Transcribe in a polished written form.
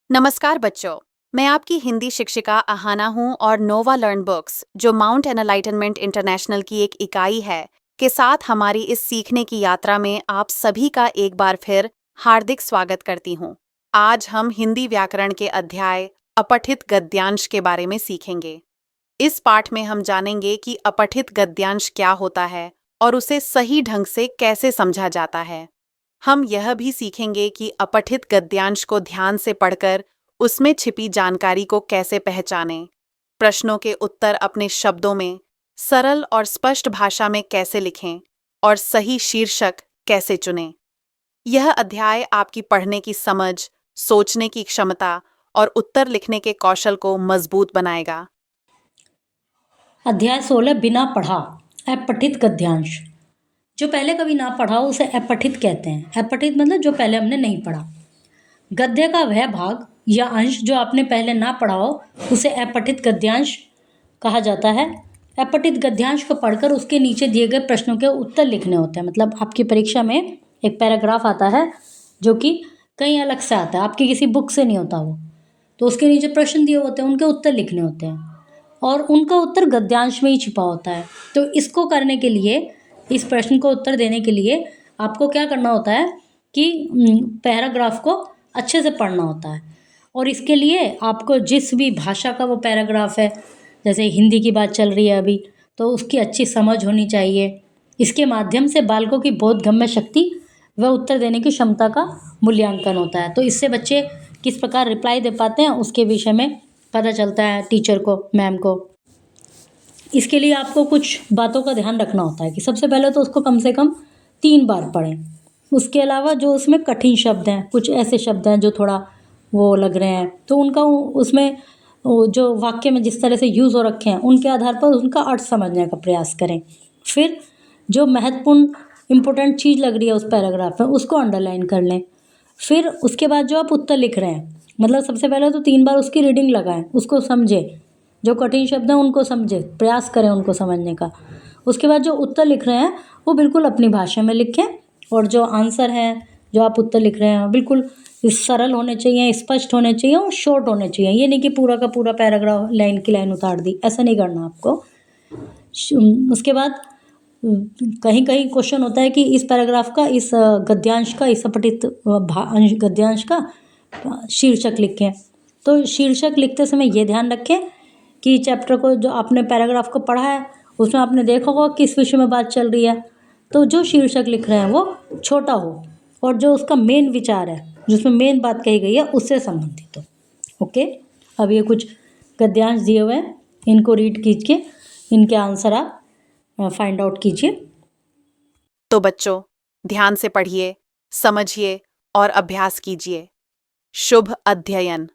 नमस्कार बच्चों, मैं आपकी हिंदी शिक्षिका अहाना हूँ और नोवा लर्न बुक्स, जो माउंट एनलाइटनमेंट इंटरनेशनल की एक इकाई है, के साथ हमारी इस सीखने की यात्रा में आप सभी का एक बार फिर हार्दिक स्वागत करती हूँ। आज हम हिंदी व्याकरण के अध्याय अपठित गद्यांश के बारे में सीखेंगे। इस पाठ में हम जानेंगे कि अपठित गद्यांश क्या होता है और उसे सही ढंग से कैसे समझा जाता है। हम यह भी सीखेंगे कि अपठित गद्यांश को ध्यान से पढ़कर उसमें छिपी जानकारी को कैसे पहचानें, प्रश्नों के उत्तर अपने शब्दों में सरल और स्पष्ट भाषा में कैसे लिखें और सही शीर्षक कैसे चुनें। यह अध्याय आपकी पढ़ने की समझ, सोचने की क्षमता और उत्तर लिखने के कौशल को मजबूत बनाएगा। अध्याय 16 बिना पढ़ा अपठित गद्यांश। जो पहले कभी ना पढ़ा हो उसे अपठित कहते हैं। अपठित मतलब जो पहले हमने नहीं पढ़ा। गद्य का वह भाग या अंश जो आपने पहले ना पढ़ा हो उसे अपठित गद्यांश कहा जाता है। अपठित गद्यांश को पढ़कर उसके नीचे दिए गए प्रश्नों के उत्तर लिखने होते हैं। मतलब आपकी परीक्षा में एक पैराग्राफ आता है जो कि कहीं अलग से आता है, आपकी किसी बुक से नहीं होता वो। तो उसके नीचे प्रश्न दिए होते हैं, उनके उत्तर लिखने होते हैं और उनका उत्तर गद्यांश में ही छिपा होता है। तो इसको करने के लिए, इस प्रश्न को उत्तर देने के लिए आपको क्या करना होता है कि पैराग्राफ को अच्छे से पढ़ना होता है। और इसके लिए आपको जिस भी भाषा का वो पैराग्राफ है, जैसे हिंदी की बात चल रही है अभी, तो उसकी अच्छी समझ होनी चाहिए। इसके माध्यम से बालकों की बोधगम्य शक्ति व उत्तर देने की क्षमता का मूल्यांकन होता है। तो इससे बच्चे किस प्रकार रिप्लाई दे पाते हैं उसके विषय में पता चलता है टीचर को, मैम को। इसके लिए आपको कुछ बातों का ध्यान रखना होता है कि सबसे पहले तो उसको कम से कम 3 बार पढ़ें। उसके अलावा जो उसमें कठिन शब्द हैं, कुछ ऐसे शब्द हैं जो थोड़ा वो लग रहे हैं, तो उनका उसमें जो वाक्य में जिस तरह से यूज़ हो रखे हैं उनके आधार पर उनका अर्थ समझने का प्रयास करें। फिर जो महत्वपूर्ण इम्पोर्टेंट चीज़ लग रही है उस पैराग्राफ में उसको अंडरलाइन कर लें। फिर उसके बाद जो आप उत्तर लिख रहे हैं, मतलब सबसे पहले तो 3 बार उसकी रीडिंग लगाएं, उसको समझें, जो कठिन शब्द हैं उनको समझें, प्रयास करें उनको समझने का। उसके बाद जो उत्तर लिख रहे हैं वो बिल्कुल अपनी भाषा में लिखें और जो आंसर हैं, जो आप उत्तर लिख रहे हैं, बिल्कुल सरल होने चाहिए, स्पष्ट होने चाहिए और शॉर्ट होने चाहिए। ये नहीं कि पूरा का पूरा पैराग्राफ लाइन की लाइन उतार दी, ऐसा नहीं करना आपको। उसके बाद कहीं कहीं क्वेश्चन होता है कि इस पैराग्राफ का, इस गद्यांश का, इस अपठित गद्यांश का शीर्षक लिखें। तो शीर्षक लिखते समय ये ध्यान रखें कि चैप्टर को, जो आपने पैराग्राफ को पढ़ा है उसमें आपने देखा होगा किस विषय में बात चल रही है, तो जो शीर्षक लिख रहे हैं वो छोटा हो और जो उसका मेन विचार है, जिसमें मेन बात कही गई है, उससे संबंधित हो। ओके, अब ये कुछ गद्यांश दिए हुए हैं, इनको रीड कीजिए, इनके आंसर आप फाइंड आउट कीजिए। तो बच्चों, ध्यान से पढ़िए, समझिए और अभ्यास कीजिए। शुभ अध्ययन।